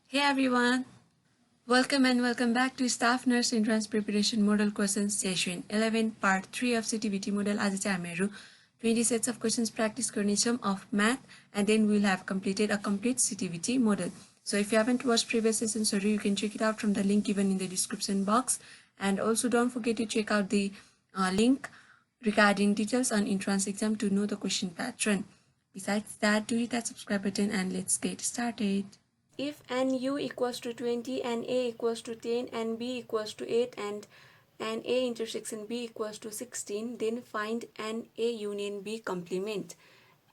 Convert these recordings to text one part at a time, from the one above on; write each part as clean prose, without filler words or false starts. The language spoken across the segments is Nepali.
Hey everyone, welcome back to Staff Nurse Entrance Preparation Model Questions Session 11 Part 3 of CTVT Model. आज चाहिँ हामीहरु 20 sets of questions practice गर्नेछौं of math and then we'll have completed a complete CTVT model. So if you haven't watched previous sessions, you can check it out from the link given in the description box, and also don't forget to check out the link regarding details on entrance exam to know the question pattern. Besides that, do hit that subscribe button and let's get started. If NU equals to 20 and A equals to 10 and B equals to 8 and A intersection B equals to 16, then find NA union B complement.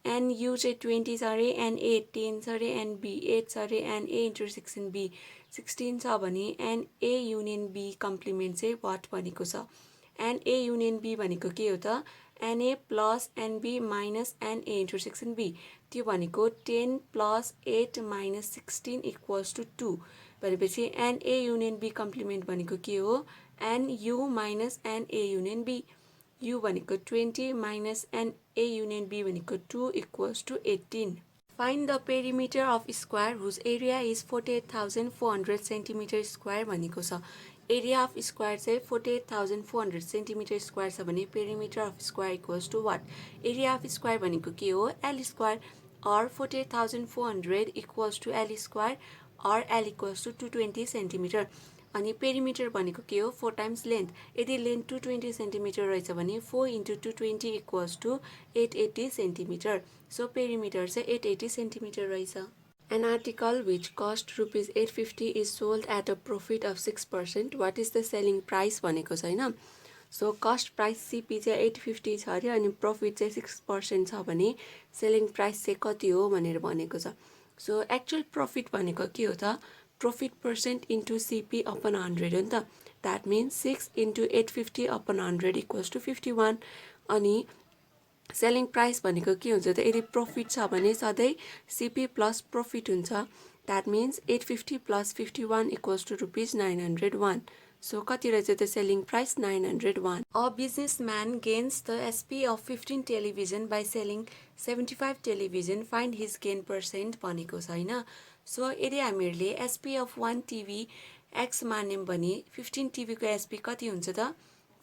NU चाहिँ 20 छ अरे, NA 10 छ अरे, and B 8 छ अरे, and A intersection B 16 छ भने NA union B complement चाहिँ what भनेको छ. NA union B भनेको के हो त? NA plus NB minus NA intersection B. त्यो भनेको 10 plus 8 minus 16 equals to 2. भनेपछि NA union B complement भनेको के हो? NU minus NA union B. U भनेको 20 minus NA union B भनेको 2 equals to 18. Find the perimeter of square whose area is 48,400 cm square भनेको छ. Area of square चाहिँ 48,400 cm square छ भने perimeter of square equals to what? Area of square भनेको के हो? L square, or 48,400 equals to L square, or L equals to 220 cm. अनि perimeter भनेको के हो? 4 times length. यदि length 220 cm रहेछ भने 4 into 220 equals to 880 cm. So perimeter चाहिँ 880 cm रहेछ. An article which cost rupees 850 is sold at a profit of 6%. What is the selling price भनेको छ हैन. So cost price CP चाहिँ 850 छ अरे अनि profit चाहिँ 6% छ भने selling price चाहिँ कति हो भनेर भनेको छ. So actual profit भनेको के हो त? Profit percent into CP upon 100 हो नि त. That means 6 into 850 upon 100 equals to 51. अनि selling price भनेको के हुन्छ त? यदि profit छ भने सधैँ CP plus profit हुन्छ. That means 850 plus 51 equals to rupees 901. So कति रहेछ त selling price? 901. A businessman gains the SP of 15 television by selling 75 television. Find his gain percent भनेको छ हैन. So यदि हामीहरुले SP of 1 TV X मान्यौं भने 15 TV को SP कति हुन्छ त?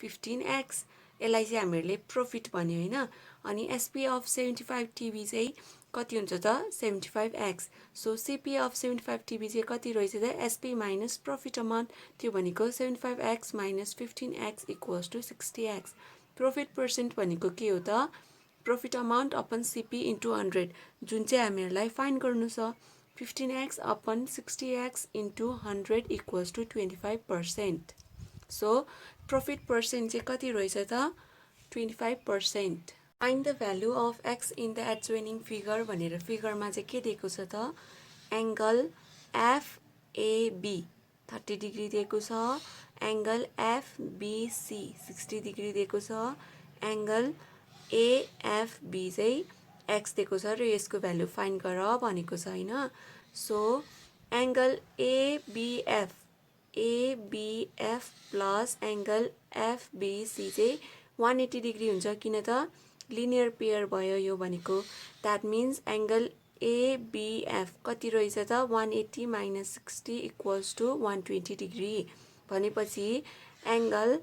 15X. यसलाई चाहिँ हामीहरुले profit भन्यो हैन. अनि SP of 75 TV चाहिँ कति हुन्छ त? 75X. So CP of 75 TV चाहिँ कति रहेछ त? SP minus profit amount. त्यो भनेको 75X minus 15X equals to 60X. Profit percent भनेको के हो त? Profit amount upon CP into 100, जुन चाहिँ हामीहरुलाई फाइन्ड गर्नु छ. 15X upon 60X into 100 equals to 25%. So profit percent चाहिँ कति रहेछ त? 25%. Find the value of X in the adjoining figure भनेर figure मा चाहिँ के दिएको छ त? Angle FAB 30 degree दिएको छ. Angle FBC 60 degree दिएको छ. Angle AFB चाहिँ X दिएको छ र यसको भ्यालु फाइन्ड गर भनेको छ हैन. So angle ABF plus angle FBC चाहिँ 180 degree हुन्छ. किन त? लिनियर पेयर भयो यो भनेको. That means angle ABF कति रहेछ त? 180 minus 60 equals to 120 degree. भनेपछि angle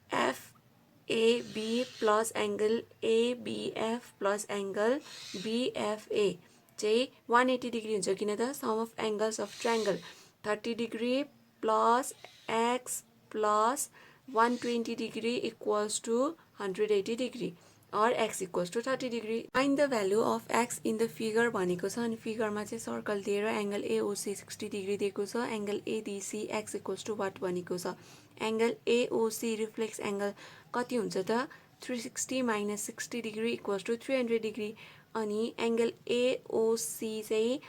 FAB plus angle ABF plus angle BFA चाहिँ 180 degree हुन्छ. किन त? Sum of angles of triangle 30 degree plus X plus 120 degree equals to 180 degree, or X equals to 30 degree. Find the value of X in the figure भनेको छ. अनि figure मा चाहिँ सर्कल दिएर angle AOC 60 degree दिएको छ. Angle ADC X equals to what भनेको छ. Angle AOC reflex angle कति हुन्छ त? 360 minus 60 degree equals to 300 degree. अनि angle AOC चाहिँ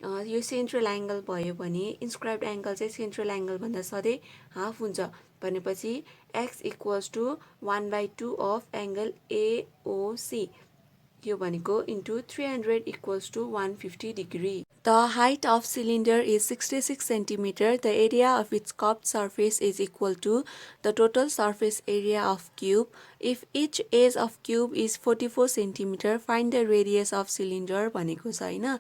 यो सेन्ट्रल एंगल भयो भने इन्स्क्राइब्ड एंगल चाहिँ सेन्ट्रल एंगल भन्दा सधैँ हाफ हुन्छ. भनेपछि x equals to 1/2 of angle AOC. यो भनेको into 300 equals to 150 degree. The height of cylinder is 66 cm. The area of its curved surface is equal to the total surface area of cube. If each edge of cube is 44 cm, find the radius of cylinder भनेको छ हैन.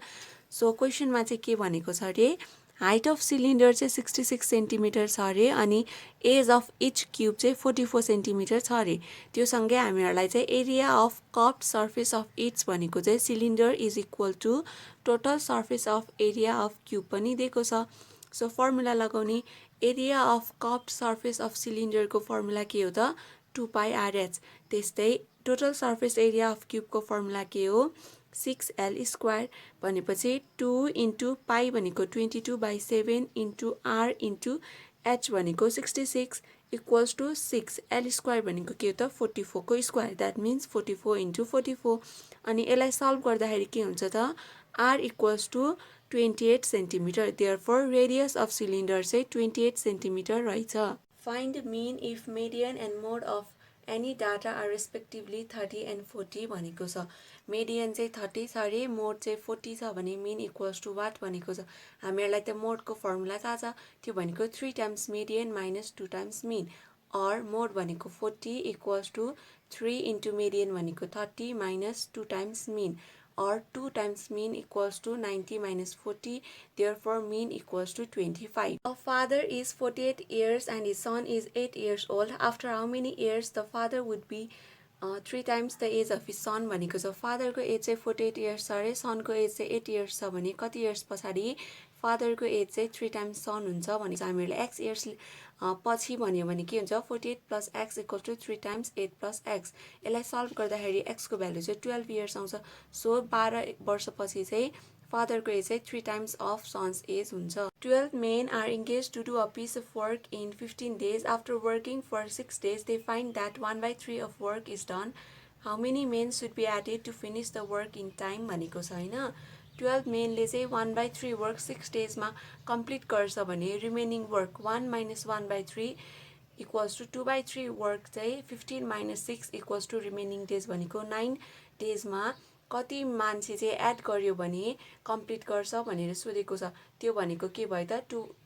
सो क्वेसनमा चाहिँ के भनेको छ अरे हाइट अफ सिलिन्डर चाहिँ 66 सेन्टिमिटर छ अरे अनि एज अफ इच क्युब चाहिँ 44 सेन्टिमिटर छ अरे। त्यो सँगै हामीहरूलाई चाहिँ area of curved surface of each भनेको चाहिँ cylinder is equal to total surface of area of cube पनि दिएको छ। सो फर्मुला लगाउने area of curved surface of सिलिन्डरको फर्मुला के हो त 2πRH। त्यस्तै टोटल सर्फेस एरिया अफ क्युबको फर्मुला के हो 6L स्क्वायर भनेपछि 2 इन्टु पाई भनेको 22/7 इन्टु R इन्टु H भनेको 66 इक्वल्स टु 6 L स्क्वायर भनेको के हो त 44 को स्क्वायर द्याट मिन्स 44 इन्टु 44 अनि यसलाई सल्भ गर्दाखेरि के हुन्छ त R equals to 28 centimetre therefore radius of cylinder चाहिँ 28 सेन्टिमिटर रहेछ। Find mean if median and mode of any data are respectively 30 and 40 भनेको छ। मेडियन चाहिँ 30 छ अरे मोड चाहिँ 40 छ भने मिन इक्वल्स टु वाट भनेको छ। हामीहरूलाई त मोडको फर्मुला थाहा छ त्यो भनेको 3 times median minus 2 times mean or mode भनेको 40 इक्वल्स टु 3 इन्टु मेडियन भनेको 30 minus 2 times mean or 2 times mean equals to 90 minus 40, therefore mean equals to 25. A father is 48 years and his son is 8 years old. After how many years the father would be 3 times the age of his son भनेको छ। फादरको एज चाहिँ 48 इयर्स छ अरे सनको एज चाहिँ 8 इयर्स छ भने कति इयर्स पछाडि फादरको एज चाहिँ 3 टाइम्स सन हुन्छ भने हामीहरूले एक्स इयर्स पछि भन्यो भने के हुन्छ 48 plus x equal to 3 times 8 plus x. यसलाई सल्भ गर्दाखेरि एक्सको भ्यालु चाहिँ 12 इयर्स आउँछ। सो 12 वर्षपछि चाहिँ फादरको एज चाहिँ 3 टाइम्स अफ सन्स एज हुन्छ। 12 men are engaged to do a piece of work in 15 days. After working for 6 days, they find that 1/3 of work is done. How many men should be added to finish the work in time भनेको छ हैन। 12 मेनले चाहिँ 1/3 वर्क 6 डेजमा कम्प्लिट गर्छ भने remaining work 1 minus 1/3 equals to 2/3 work चाहिँ 15 minus 6 equals to remaining days भनेको 9 डेजमा कति मान्छे चाहिँ एड गर्यो भने कम्प्लिट गर्छ भनेर सोधेको छ। त्यो भनेको के भयो त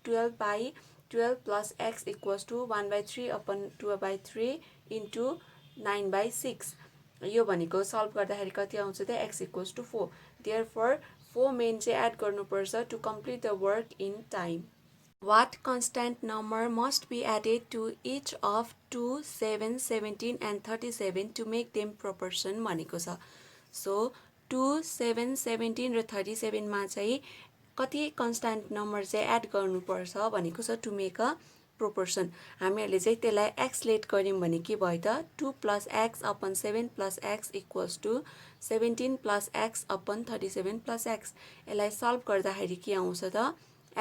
12/12 plus x equals to 1/3 upon 2/3 into 9/6। यो भनेको सल्भ गर्दाखेरि कति आउँछ त x equals to 4। Therefore 4 men चाहिँ एड गर्नुपर्छ to complete the work in time. What constant number must be added to each of 2, 7, 17 and 37 to make them proportion भनेको छ। सो 2, 7, 17 र 37 मा चाहिँ कति कन्स्ट्यान्ट नम्बर चाहिँ एड गर्नुपर्छ भनेको छ टु मेक अ प्रोपोर्सन। हामीहरूले चाहिँ त्यसलाई एक्स लेट गऱ्यौँ भने के भयो त 2 plus x upon 7 plus x equals to 17 plus x upon 37 plus x. यसलाई सल्भ गर्दाखेरि के आउँछ त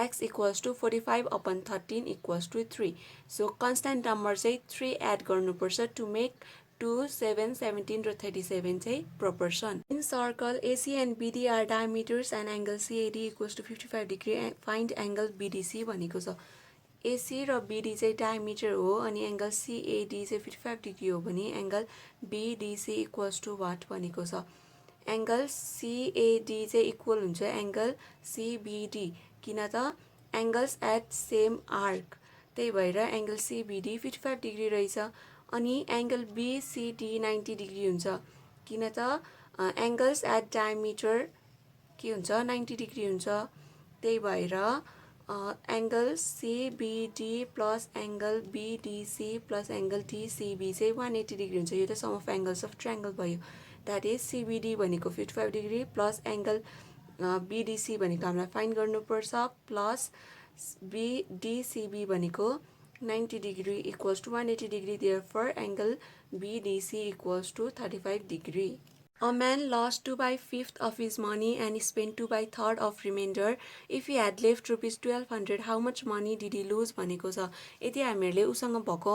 x equals to 45 upon 13 equals to 3। So constant number चाहिँ 3 एड गर्नुपर्छ टु मेक 2, 7, 17 र 37 चाहिँ proportion. In circle, AC and BD are diameters and angle CAD equals to 55 degree. Find angle BDC भनेको छ। AC र BD चाहिँ diameter हो अनि एंगल CAD चाहिँ 55 डिग्री हो भने angle BDC equals to what भनेको छ। एंगल CAD चाहिँ इक्वल हुन्छ एंगल CBD किन त एंगल्स एट सेम आर्क, त्यही भएर एंगल CBD 55 डिग्री रहेछ अनि एंगल BCD 90 डिग्री हुन्छ किन त एंगल्स एट डायमिटर के हुन्छ 90 डिग्री हुन्छ। त्यही भएर angle CBD plus angle BDC plus angle DCB चाहिँ 180 डिग्री हुन्छ। यो त sum of angles of triangle भयो। द्याट इज CBD भनेको 55 डिग्री प्लस एंगल BDC भनेको हामीलाई फाइन्ड गर्नुपर्छ प्लस DCB भनेको 90 degree equals to 180 degree. Therefore, angle BDC equals to 35 degree. A man lost 2/5 of his money and spent 2/3 of remainder. If he had left rupees 1200, how much money did he lose भनेको छ। यदि हामीहरूले उसँग भएको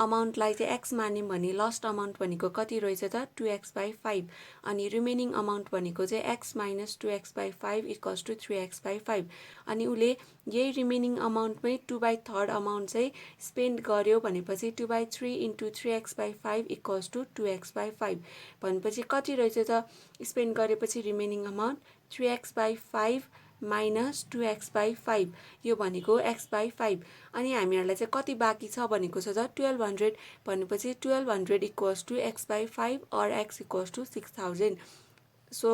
अमाउन्टलाई चाहिँ x मान्यौं भने लस्ट अमाउन्ट भनेको कति रहेछ त 2x/5 अनि रिमेनिङ अमाउन्ट भनेको चाहिँ x minus 2x/5 equals to 3x/5 अनि उले यही रिमेनिङ अमाउन्टमै 2/3 अमाउन्ट चाहिँ स्पेन्ड गर्यो भनेपछि 2/3 into 3x/5 equals to 2x/5 भनेपछि कति रहेछ त स्पेन्ड गरेपछि remaining amount 3x/5 minus 2x/5 यो भनेको x/5 अनि हामीहरूलाई चाहिँ कति बाँकी छ भनेको छ त 1200 भनेपछि 1200 equals to x/5 or x equals to 6000। So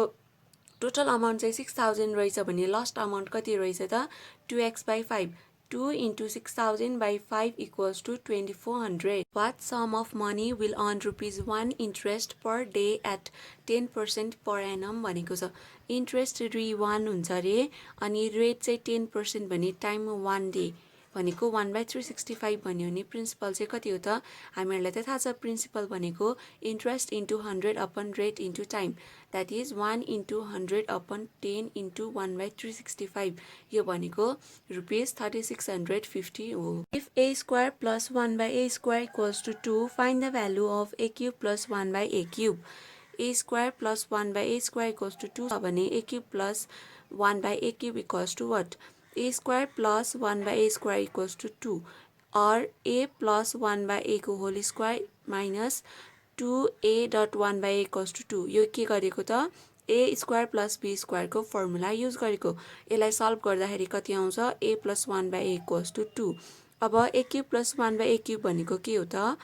total amount चाहिँ 6000 रहेछ भने लास्ट अमाउन्ट कति रहेछ त 2x/5 2 into 6000 by 5 equals to 2400. What sum of money will earn ₹1 interest per day at 10% per annum भनेको छ इन्ट्रेस्ट ₹1 हुन्छ रे अनि रेट चाहिँ 10% भने टाइम 1 डे भनेको 1/365 भन्यो भने प्रिन्सिपल चाहिँ कति हो त हामीहरूलाई त थाहा छ प्रिन्सिपल भनेको interest into 100 upon rate into time that is 1 into 100 upon 10 into 1/365 यो भनेको ₹3650 हो if a square plus 1/a square equals to 2 find the value of a cube plus 1/a cube a square plus 1/a square equals to 2 भने a cube plus 1/a cube equals to what a square plus 1/a square equals to 2 or a plus 1/a को whole square minus 2a dot 1/a equals to 2 यो के गरेको त a square plus b square को फर्मुला युज गरेको यसलाई सल्भ गर्दाखेरि कति आउँछ a plus 1/a equals to 2 अब a cube plus 1/a cube भनेको के हो त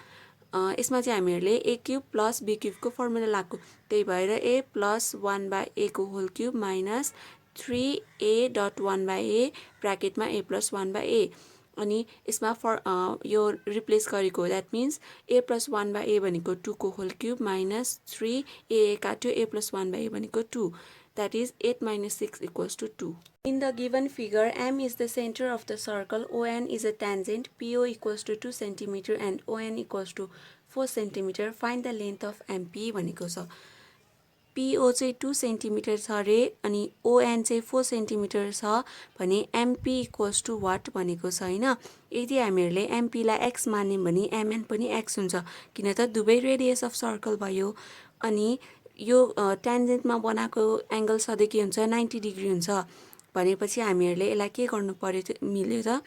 यसमा चाहिँ हामीहरूले a cube plus b cube को फर्मुला लाग्यो त्यही भएर a plus 1/a को whole cube minus 3a dot 1/a ब्र्याकेटमा a plus 1/a अनि यसमा यो रिप्लेस गरेको that means a plus 1/a भनेको 2 को होल क्यूब माइनस 3a काट्यो a plus 1/a भनेको 2 that is 8 minus 6 equals to 2. In the given figure, M is the center of the circle, ON is a tangent, PO equals to 2 cm and ON equals to 4 cm. Find the length of MP भनेको छ PO चाहिँ 2 cm छ रे अनि ON चाहिँ 4 cm छ भने MP equals to what भनेको छ हैन यदि हामीहरूले MP लाई x मान्यौं भने MN पनि x हुन्छ किन त दुवै रेडियस अफ सर्कल भयो अनि यो ट्यान्जेन्टमा बनाएको एंगल सधैँ के हुन्छ 90 डिग्री हुन्छ भनेपछि हामीहरूले यसलाई के गर्नु पर्यो मिल्यो त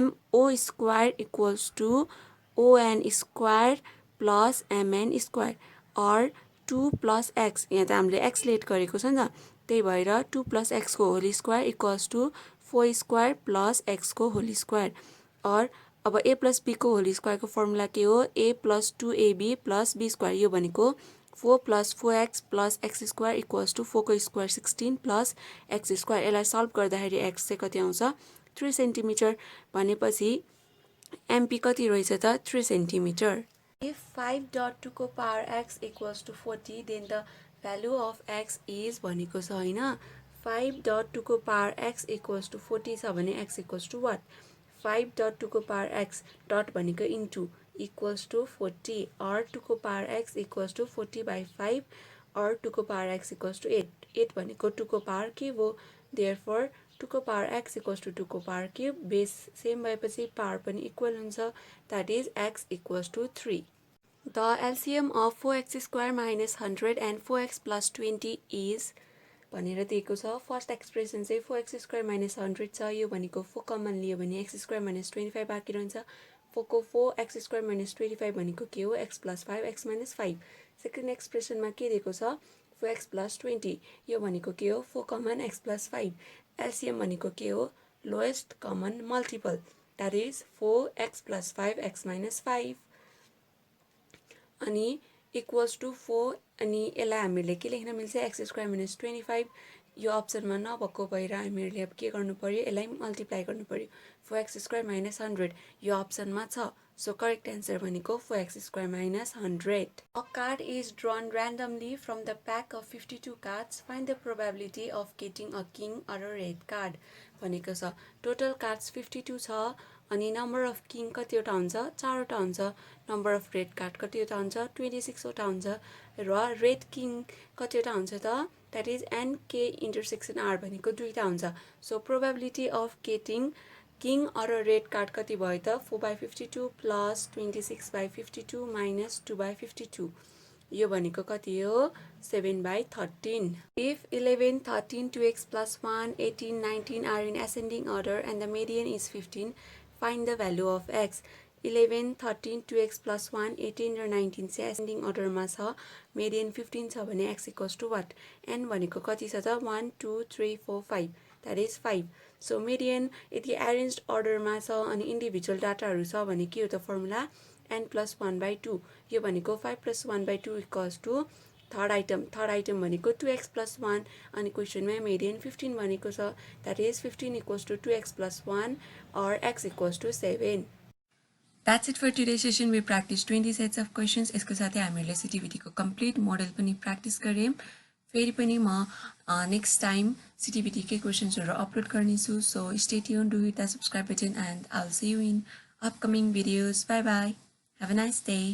MO square equals to ON square plus MN square और 2 plus x यहाँ त हामीले x लेट गरेको छ नि त त्यही भएर 2 plus x को whole square equals to 4 square plus x को होल स्क्वायर और अब a plus b को होल स्क्वायर को फर्मुला के हो a plus 2ab plus b square यो भनेको 4 plus 4x plus x square equals to 4 को स्क्वायर 16 plus x स्क्वायर यसलाई सल्भ गर्दाखेरि x चाहिँ कति आउँछ 3 सेन्टिमिटर भनेपछि MP कति रहेछ त 3 सेन्टिमिटर If 5 dot 2 को power x equals to 40 then the value of x is भनेको छ हैन 5 dot 2 को power x equals to 40 छ भने x equals to what 5 dot 2 को power x dot भनेको into equals to 40 or 2 को power x equals to 40 by 5 or 2 को power x equals to 8 8 भनेको 2 को power क्यूब हो therefore 2 को power x equals to 2 को power cube base सेम भएपछि power पनि इक्वल हुन्छ that is x equals to 3 The LCM of 4x square minus 100 and 4x plus 20 is भनेर दिएको छ फर्स्ट एक्सप्रेसन चाहिँ 4x square minus 100 छ यो भनेको 4 कमन लियो भने x square minus 25 बाँकी रहन्छ 4 को 4x square minus 25 भनेको के हो x plus 5 x minus 5 second एक्सप्रेसनमा के दिएको छ 4x plus 20 यो भनेको के हो 4 कमन x plus 5 LCM भनेको के हो lowest common multiple that is 4x plus 5 x minus 5 अनि इक्वल्स टु 4 अनि यसलाई हामीले के लेख्न मिल्छ x स्क्वायर minus 25 यो अप्सनमा नभएको भएर हामीहरूले अब के गर्नु पर्यो यसलाई मल्टिप्लाई गर्नु पर्यो 4x square minus 100 यो अप्सनमा छ सो करेक्ट आन्सर भनेको 4x square minus 100 A card is drawn randomly from the pack of 52 cards find the probability of getting a king or a red card भनेको छ टोटल कार्ड्स 52 छ अनि नम्बर अफ किङ कतिवटा हुन्छ 4 वटा हुन्छ नम्बर अफ रेड कार्ड कतिवटा हुन्छ 26 वटा हुन्छ र रेड किङ कतिवटा हुन्छ त that is NK intersection R भनेको दुईटा हुन्छ so probability of getting king or red card कति भयो त 4/52 प्लस 26/52 माइनस 2/52 यो भनेको कति हो 7/13 If 11 13 2x plus 1 18 19 are in ascending order and the median is 15 find the value of x 11 13 2x plus 1 18 र 19 चाहिँ ascending order मा छ median 15 छ भने x equals to what n भनेको कति छ त 1 2 3 4 5 that is 5 so median यदि arranged order मा छ अनि individual डाटाहरु छ भने के हो त फर्मुला n plus 1/2 यो भनेको 5 plus 1/2 equals to third item भनेको 2x + 1 अनि क्वेसनमा मेडियन 15 भनेको छ that is 15 = 2x + 1 or x = 7. That's it for today's session. We practiced 20 sets of questions. यसको साथै हामीले CTBT को complete model पनि practice गर्यौं. फेरि पनि म next time CTBT के क्वेशन्सहरु अपलोड गर्नेछु. So stay tuned, do hit that subscribe button and I'll see you in upcoming videos. Bye bye. Have a nice day.